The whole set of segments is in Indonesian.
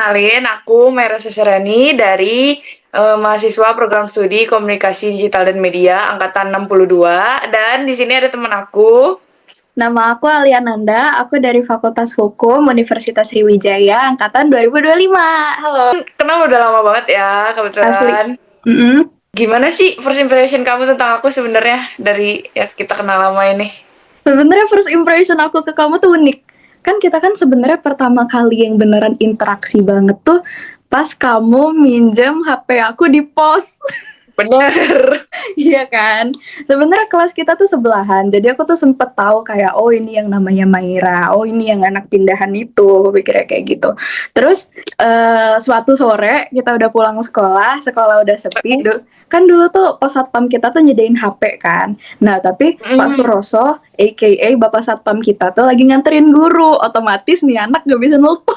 kenalin aku Mera Seserani dari mahasiswa program studi Komunikasi Digital dan Media angkatan 62 dan di sini ada teman aku. Nama aku Aliananda, aku dari Fakultas Hukum Universitas Sriwijaya angkatan 2025. Halo. Kenal udah lama banget ya Asli. kebetulan. Mm-mm. Gimana sih first impression kamu tentang aku sebenarnya dari ya kita kenal lama ini? Sebenarnya first impression aku ke kamu tuh unik. Kan kita kan sebenarnya pertama kali yang beneran interaksi banget tuh pas kamu minjem HP aku di pos. Bener. Iya kan? Sebenarnya kelas kita tuh sebelahan. Jadi aku tuh sempet tahu kayak oh ini yang namanya Maira, oh ini yang anak pindahan itu, aku pikirnya kayak gitu. Terus suatu sore kita udah pulang sekolah, sekolah udah sepi. Kan dulu tuh pos satpam kita tuh nyediain HP kan. Nah, tapi Pak Mm. Suroso aka Bapak Satpam kita tuh lagi nganterin guru, otomatis nih anak gak bisa nelpon.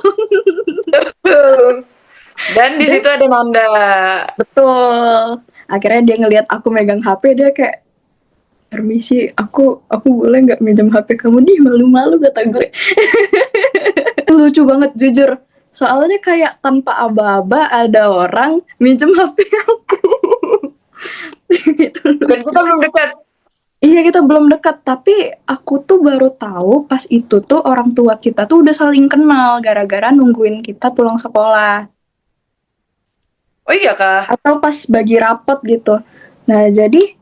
Dan di Dan situ ada Nanda. betul. Akhirnya dia ngelihat aku megang HP, dia kayak permisi, aku boleh nggak minjem HP kamu? Nih malu-malu kata gue. Lucu banget jujur. Soalnya kayak tanpa aba-aba ada orang minjem HP aku. Gitu Dan lucu. kita belum dekat. Iya kita belum dekat, tapi aku tuh baru tahu pas itu tuh orang tua kita tuh udah saling kenal gara-gara nungguin kita pulang sekolah Oh iya kah? atau pas bagi rapot gitu. Nah jadi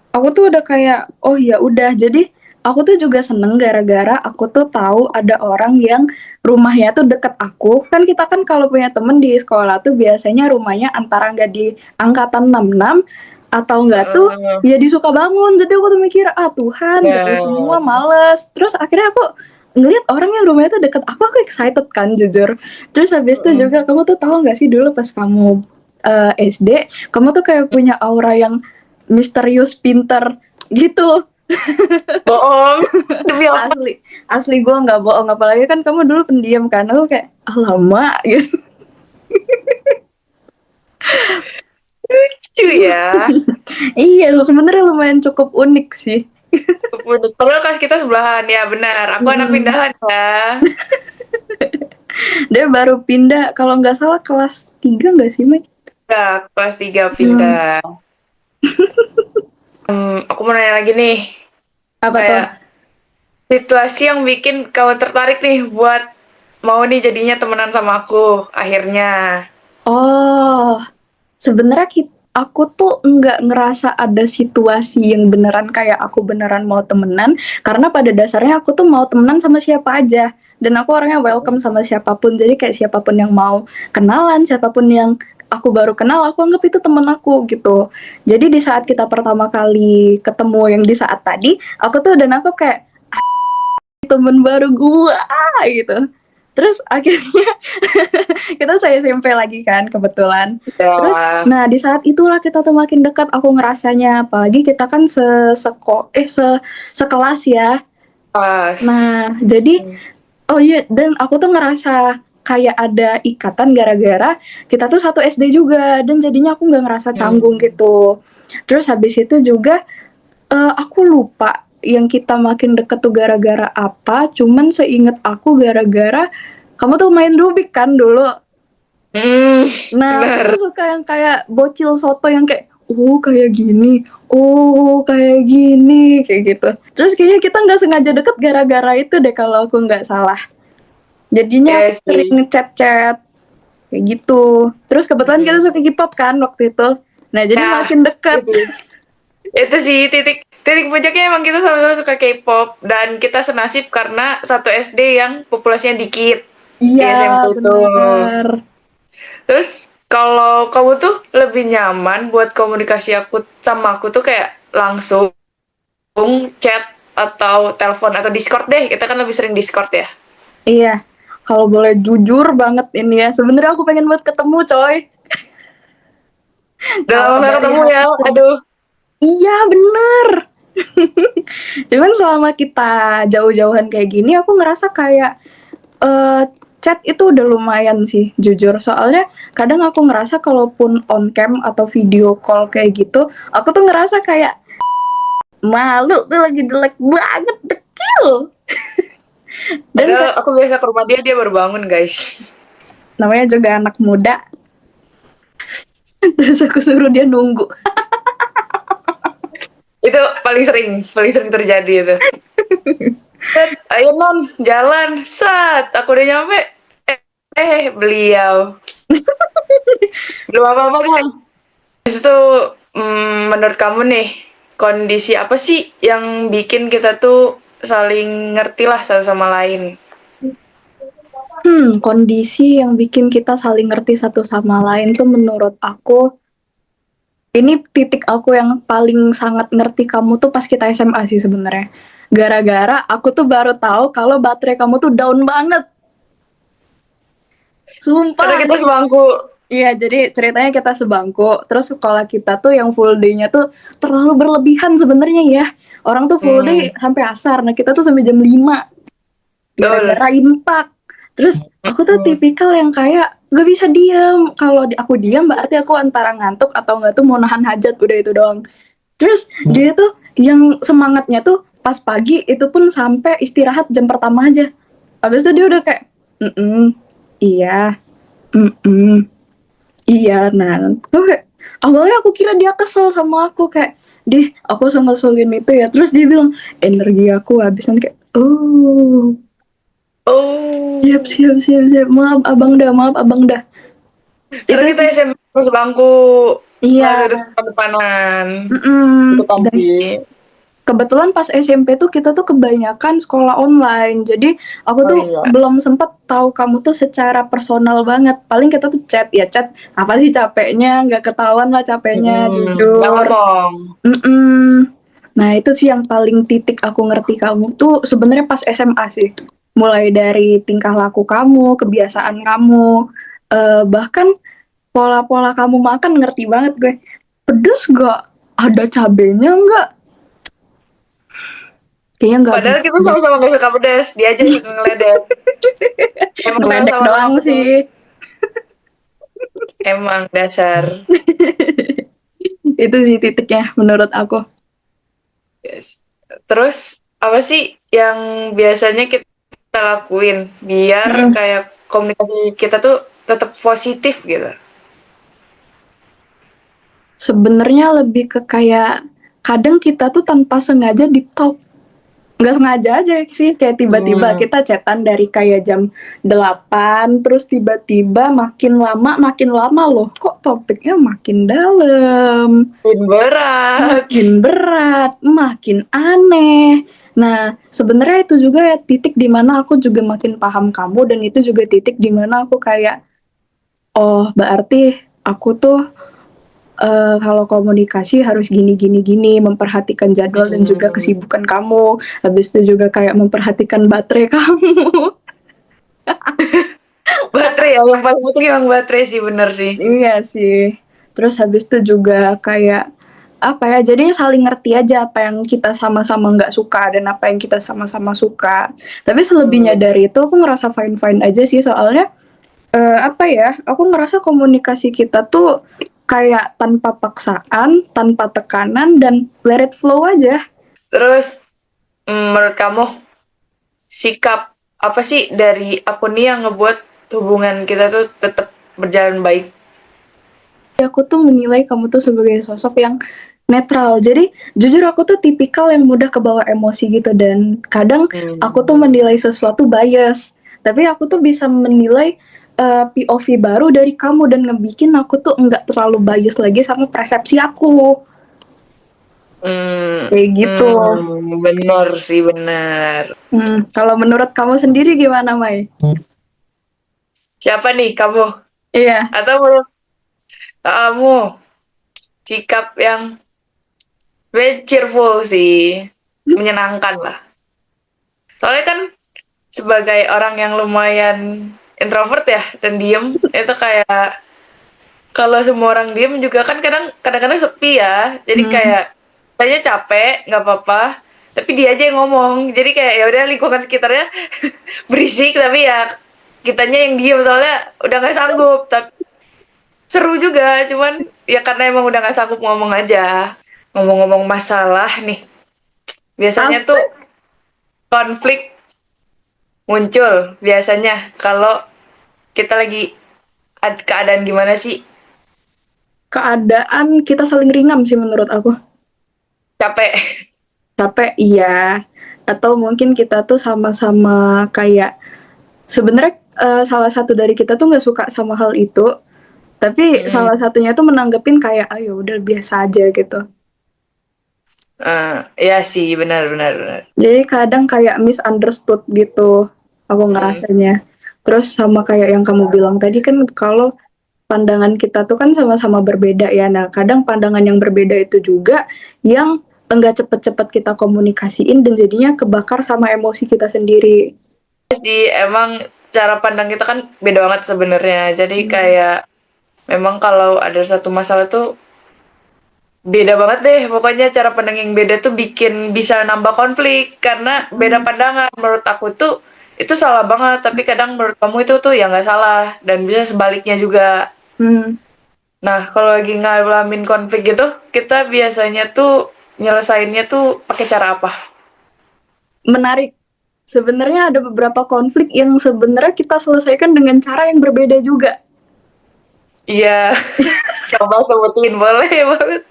aku tuh udah kayak oh ya udah, jadi aku tuh juga seneng gara-gara aku tuh tahu ada orang yang rumahnya tuh deket aku. Kan kita kan kalau punya temen di sekolah tuh biasanya rumahnya antara nggak di angkatan 66 atau enggak tuh Heeh. ya di Sukabangun. Jadi aku tuh mikir ah Tuhan jauh semua Ya. males. Terus akhirnya aku ngelihat orang yang rumahnya tuh deket aku excited kan jujur. Terus habis itu Heeh. juga kamu tuh tahu nggak sih dulu pas kamu SD, kamu tuh kayak punya aura yang misterius pinter gitu. Bohong. Demi apa? Asli, asli gue nggak bohong, apalagi kan kamu dulu pendiam kan, aku kayak ah, lama gitu. Lucu ya. Iya sebenarnya lumayan cukup unik sih. Padahal kelas kita sebelahan, ya benar. Aku anak Mm-mm. pindahan ya. Dia baru pindah kalau nggak salah kelas 3 nggak sih Mike? Ya, kelas 3 Hmm. pindah. Aku mau nanya lagi nih, Apa tuh? kayak situasi yang bikin kamu tertarik nih buat mau nih jadinya temenan sama aku akhirnya. Oh, sebenarnya aku tuh nggak ngerasa ada situasi yang beneran kayak aku beneran mau temenan, karena pada dasarnya aku tuh mau temenan sama siapa aja. Dan aku orangnya welcome sama siapapun, jadi kayak siapapun yang mau kenalan, siapapun yang aku baru kenal, aku anggap itu temen aku gitu. Jadi di saat kita pertama kali ketemu yang di saat tadi, aku tuh dan aku kayak temen baru gua gitu. Terus akhirnya kita saya SMP lagi kan kebetulan. Terus Ya, nah di saat itulah kita tuh makin dekat aku ngerasanya, apalagi kita kan sekelas ya. pas. Nah jadi oh iya, dan aku tuh ngerasa kayak ada ikatan gara-gara kita tuh satu SD juga, dan jadinya aku nggak ngerasa canggung Hmm. gitu. Terus habis itu juga aku lupa yang kita makin deket tuh gara-gara apa, cuman seinget aku gara-gara kamu tuh main Rubik kan dulu. Hmm, Nah, aku tuh bener. suka yang kayak bocil soto yang kayak, oh kayak gini, kayak gitu. Terus kayaknya kita nggak sengaja deket gara-gara itu deh kalau aku nggak salah. Jadinya Ya sih. sering chat-chat kayak gitu. Terus kebetulan kita Hmm. suka K-pop kan waktu itu. Nah, jadi Nah, makin deket. itu. Itu sih titik titik puncaknya emang kita sama-sama suka K-pop dan kita senasib karena satu SD yang populasinya dikit di Iya, SMP itu. bener. Terus kalau kamu tuh lebih nyaman buat komunikasi aku sama aku tuh kayak langsung chat atau telepon atau Discord deh. Kita kan lebih sering Discord ya. Iya, kalau boleh jujur banget ini ya, sebenarnya aku pengen buat ketemu coy. Udah lama Kalau gak dari ketemu hati ya. sendiri. Aduh. Iya bener. Cuman selama kita jauh-jauhan kayak gini, aku ngerasa kayak eh chat itu udah lumayan sih, jujur. Soalnya kadang aku ngerasa kalaupun on cam atau video call kayak gitu, aku tuh ngerasa kayak malu tuh lagi jelek banget, dekil. Dan Padahal kayak aku biasa ke rumah dia, dia baru bangun guys. namanya juga anak muda. Terus aku suruh dia nunggu. Itu paling sering terjadi itu. Set, ayo non, jalan, sat, aku udah nyampe. Beliau belum apa-apa kan. Terus itu, menurut kamu nih, kondisi apa sih yang bikin kita tuh saling ngerti lah satu sama lain? Kondisi yang bikin kita saling ngerti satu sama lain tuh menurut aku, ini titik aku yang paling sangat ngerti kamu tuh pas kita SMA sih sebenarnya. Gara-gara aku tuh baru tahu kalau baterai kamu tuh down banget. Karena Sumpah. kita sebangku. Iya, jadi ceritanya kita sebangku. Terus sekolah kita tuh yang full day-nya tuh terlalu berlebihan sebenarnya ya. Orang tuh full day Hmm, sampai asar. Nah, kita tuh sampai jam 5 betul. gara-gara impak. Terus aku tuh Mm-mm. tipikal yang kayak gak bisa diam. Kalau aku diam berarti aku antara ngantuk atau enggak tuh mau nahan hajat, udah itu doang. Terus dia tuh yang semangatnya tuh pas pagi itu pun sampai istirahat jam pertama aja. Habis itu dia udah kayak, mm iya, mm iya. Nah, tuh kayak, awalnya aku kira dia kesel sama aku kayak, deh, aku sama ngeselin itu ya. Terus dia bilang, energi aku habisan kayak, oh, siap, Oh, siap, siap, siap. Maaf, abang dah, maaf, abang dah. karena Itu kita sih. SMP sebangku, malah Iya. duduk depan-depanan. Itu kan Dan sih. kebetulan pas SMP tuh kita tuh kebanyakan sekolah online. Jadi aku Oh tuh iya. belum sempet tahu kamu tuh secara personal banget. Paling kita tuh chat, ya chat. Apa sih capeknya? Nggak ketahuan lah capeknya, Nggak jujur. ngomong. Mm-mm. Nah itu sih yang paling titik aku ngerti kamu tuh sebenarnya pas SMA sih. Mulai dari tingkah laku kamu, kebiasaan kamu, bahkan pola-pola kamu makan ngerti banget gue. Pedes gak? Ada cabenya nggak? Kayaknya nggak Padahal bisa kita deh. sama-sama gak suka pedas, dia aja yang suka ngeledek. Emang Ngeledek sama-sama doang lemah pedas. sih. Emang dasar. Itu sih titiknya menurut aku. Yes. Terus apa sih yang biasanya kita lakuin biar Mm. kayak komunikasi kita tuh tetap positif gitu? Sebenarnya lebih ke kayak kadang kita tuh tanpa sengaja di talk, nggak sengaja aja sih, kayak tiba-tiba Hmm, kita chatan dari kayak jam 8, terus tiba-tiba makin lama loh kok topiknya makin dalam, makin berat. makin berat, makin aneh. Nah, sebenarnya itu juga ya titik dimana aku juga makin paham kamu, dan itu juga titik dimana aku kayak, oh berarti aku tuh kalau komunikasi harus gini gini gini, memperhatikan jadwal dan juga Hmm, kesibukan kamu. Habis itu juga kayak memperhatikan baterai kamu. baterai ya, yang paling penting emang baterai sih, bener sih. Iya sih. Terus habis itu juga kayak apa ya? Jadinya saling ngerti aja apa yang kita sama-sama nggak suka dan apa yang kita sama-sama suka. Tapi selebihnya Hmm, dari itu aku ngerasa fine-fine aja sih, soalnya apa ya? Aku ngerasa komunikasi kita tuh kayak tanpa paksaan, tanpa tekanan, dan let it flow aja. terus menurut kamu sikap apa sih dari aku nih yang ngebuat hubungan kita tuh tetap berjalan baik? Aku tuh menilai kamu tuh sebagai sosok yang netral. Jadi jujur aku tuh tipikal yang mudah kebawa emosi gitu, dan kadang aku tuh Hmm, menilai sesuatu bias. Tapi aku tuh bisa menilai POV baru dari kamu dan ngebikin aku tuh nggak terlalu bias lagi sama persepsi aku. hmm, Kayak gitu. bener sih, bener. Kalau menurut kamu sendiri gimana, Mai? Siapa nih kamu? Iya. Atau menurut kamu sikap yang very cheerful sih, menyenangkan lah. Soalnya kan sebagai orang yang lumayan introvert ya dan diem, itu kayak kalau semua orang diem juga kan kadang-kadang sepi ya. Jadi Hmm. kayak kayaknya capek, nggak apa-apa. Tapi dia aja yang ngomong. Jadi kayak ya udah lingkungan sekitarnya berisik tapi ya kitanya yang diem soalnya udah nggak sanggup. Tapi seru juga, cuman ya karena emang udah nggak sanggup ngomong aja. Ngomong-ngomong masalah nih, biasanya tuh Asik. konflik muncul biasanya kalau kita lagi keadaan gimana sih? Keadaan kita saling ringan sih menurut aku. Capek? Capek iya, atau mungkin kita tuh sama-sama kayak sebenarnya salah satu dari kita tuh nggak suka sama hal itu, tapi Mm. salah satunya tuh menanggepin kayak ayo udah biasa aja gitu. Iya sih, benar benar benar. Jadi kadang kayak misunderstood gitu aku Mm. ngerasanya. Terus sama kayak yang kamu bilang tadi kan kalau pandangan kita tuh kan sama-sama berbeda ya. Nah, kadang pandangan yang berbeda itu juga yang enggak cepet-cepet kita komunikasiin dan jadinya kebakar sama emosi kita sendiri. Jadi emang cara pandang kita kan beda banget sebenarnya. Jadi Iya. kayak memang kalau ada satu masalah tuh beda banget deh. Pokoknya cara pandang yang beda tuh bikin bisa nambah konflik karena beda Hmm. pandangan. Menurut aku tuh itu salah banget, tapi kadang menurut kamu itu tuh ya nggak salah dan bisa sebaliknya juga. Hmm. Nah, kalau lagi ngalamin konflik gitu, kita biasanya tuh nyelesainnya tuh pakai cara apa? Menarik. Sebenarnya ada beberapa konflik yang sebenarnya kita selesaikan dengan cara yang berbeda juga. Iya, coba sebutin boleh banget.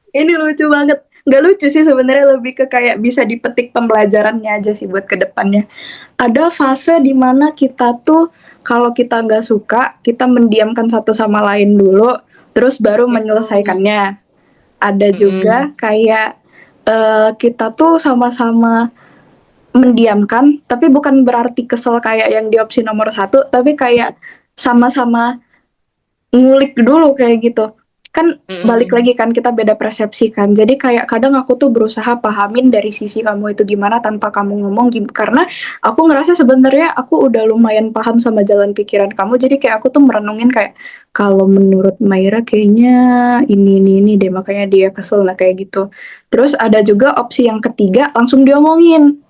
Ini lucu banget. Nggak lucu sih sebenarnya, lebih ke kayak bisa dipetik pembelajarannya aja sih buat kedepannya. Ada fase dimana kita tuh kalau kita nggak suka, kita mendiamkan satu sama lain dulu, terus baru menyelesaikannya. Ada Mm-mm. juga kayak kita tuh sama-sama mendiamkan, tapi bukan berarti kesel kayak yang di opsi nomor satu, tapi kayak sama-sama ngulik dulu kayak gitu. Kan balik Mm-mm. lagi kan kita beda persepsi kan. Jadi kayak kadang aku tuh berusaha pahamin dari sisi kamu itu gimana tanpa kamu ngomong karena aku ngerasa sebenarnya aku udah lumayan paham sama jalan pikiran kamu. Jadi kayak aku tuh merenungin kayak kalau menurut Maira kayaknya ini deh makanya dia kesel lah kayak gitu. Terus ada juga opsi yang ketiga langsung diomongin.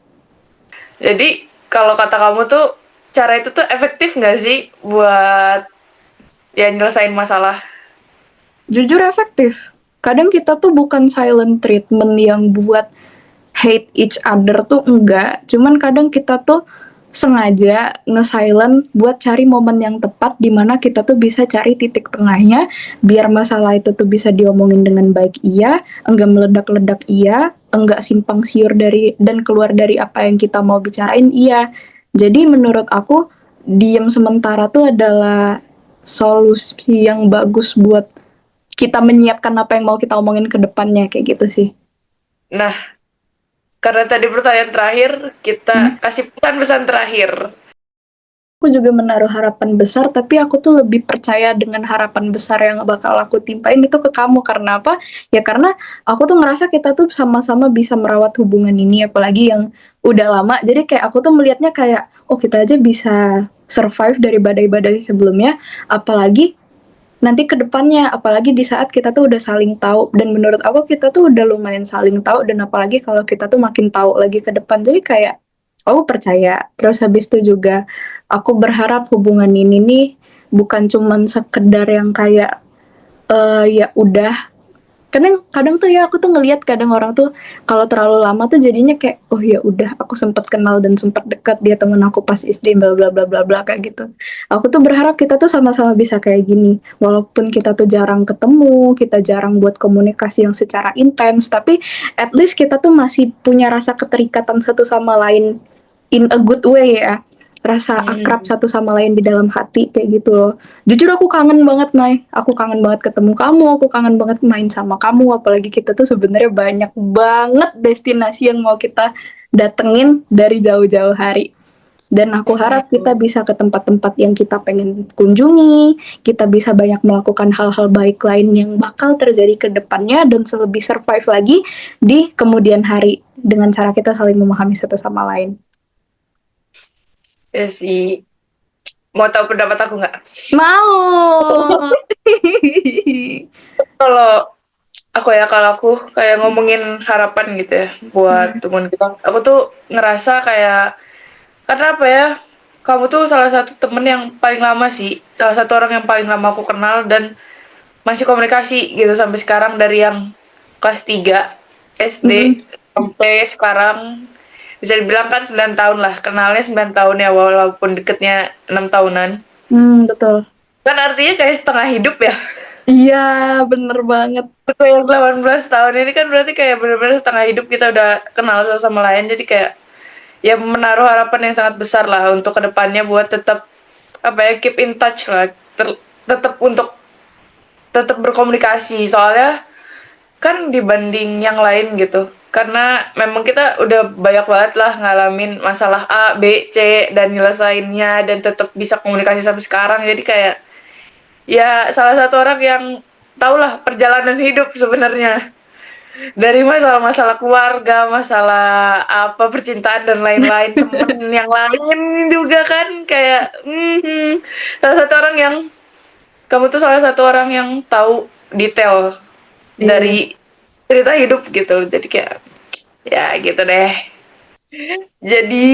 Jadi kalau kata kamu tuh cara itu tuh efektif nggak sih buat ya nyelesain masalah? Jujur efektif. Kadang kita tuh bukan silent treatment yang buat hate each other tuh enggak, cuman kadang kita tuh sengaja nge-silent buat cari momen yang tepat di mana kita tuh bisa cari titik tengahnya biar masalah itu tuh bisa diomongin dengan baik iya, enggak meledak-ledak iya, enggak simpang siur dari dan keluar dari apa yang kita mau bicarain iya. Jadi menurut aku diem sementara tuh adalah solusi yang bagus buat kita menyiapkan apa yang mau kita omongin ke depannya kayak gitu sih. Nah, karena tadi pertanyaan terakhir, Hmm. kita kasih pesan-pesan terakhir. Aku juga menaruh harapan besar, tapi aku tuh lebih percaya dengan harapan besar yang bakal aku timpain itu ke kamu. Karena apa? Ya karena aku tuh ngerasa kita tuh sama-sama bisa merawat hubungan ini, apalagi yang udah lama. Jadi kayak aku tuh melihatnya kayak, oh kita aja bisa survive dari badai-badai sebelumnya, apalagi nanti ke depannya, apalagi di saat kita tuh udah saling tahu. Dan menurut aku kita tuh udah lumayan saling tahu, dan apalagi kalau kita tuh makin tahu lagi ke depan. Jadi kayak, aku percaya. Terus habis itu juga, aku berharap hubungan ini nih bukan cuman sekedar yang kayak ya udah. Kadang kadang tuh ya aku tuh ngelihat kadang orang tuh kalau terlalu lama tuh jadinya kayak oh ya udah aku sempat kenal dan sempat dekat dia temen aku pas SD bla bla bla bla bla kayak gitu. Aku tuh berharap kita tuh sama-sama bisa kayak gini. Walaupun kita tuh jarang ketemu, kita jarang buat komunikasi yang secara intens, tapi at least kita tuh masih punya rasa keterikatan satu sama lain in a good way ya, rasa akrab Hmm. satu sama lain di dalam hati kayak gitu loh. Jujur aku kangen banget Nay, aku kangen banget ketemu kamu, aku kangen banget main sama kamu, apalagi kita tuh sebenarnya banyak banget destinasi yang mau kita datengin dari jauh-jauh hari. Dan aku harap kita Hmm. bisa ke tempat-tempat yang kita pengen kunjungi, kita bisa banyak melakukan hal-hal baik lain yang bakal terjadi ke depannya dan lebih survive lagi di kemudian hari dengan cara kita saling memahami satu sama lain. Ya sih. Mau tahu pendapat aku nggak? Mau. Kalau kalau aku kayak ngomongin harapan gitu ya buat teman kita. Aku tuh ngerasa kayak karena apa ya? Kamu tuh salah satu temen yang paling lama sih, salah satu orang yang paling lama aku kenal dan masih komunikasi gitu sampai sekarang dari yang kelas 3 SD Hmm, sampai sekarang bisa dibilang kan 9 tahun lah kenalnya 9 tahun ya walaupun deketnya 6 tahunan. betul. Kan artinya kayak setengah hidup ya. Iya, bener banget. Untuk yang 18 tahun ini kan berarti kayak bener-bener setengah hidup kita udah kenal satu sama lain. Jadi kayak ya menaruh harapan yang sangat besar lah untuk kedepannya buat tetap apa ya keep in touch lah. Tetap untuk tetap berkomunikasi. Soalnya kan dibanding yang lain gitu. Karena memang kita udah banyak banget lah ngalamin masalah A, B, C dan nyelesainnya dan tetap bisa komunikasi sampai sekarang. Jadi kayak ya salah satu orang yang tahulah perjalanan hidup sebenarnya. Dari masalah-masalah keluarga, masalah apa percintaan dan lain-lain, temen yang lain juga kan kayak salah satu orang yang kamu tuh salah satu orang yang tahu detail Iya. dari cerita hidup gitu. Jadi kayak ya gitu deh. Jadi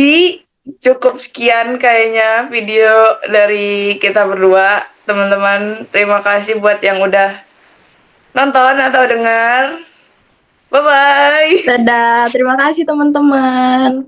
cukup sekian kayaknya video dari kita berdua. Teman-teman, terima kasih buat yang udah nonton atau dengar. Bye bye. Dadah, terima kasih teman-teman.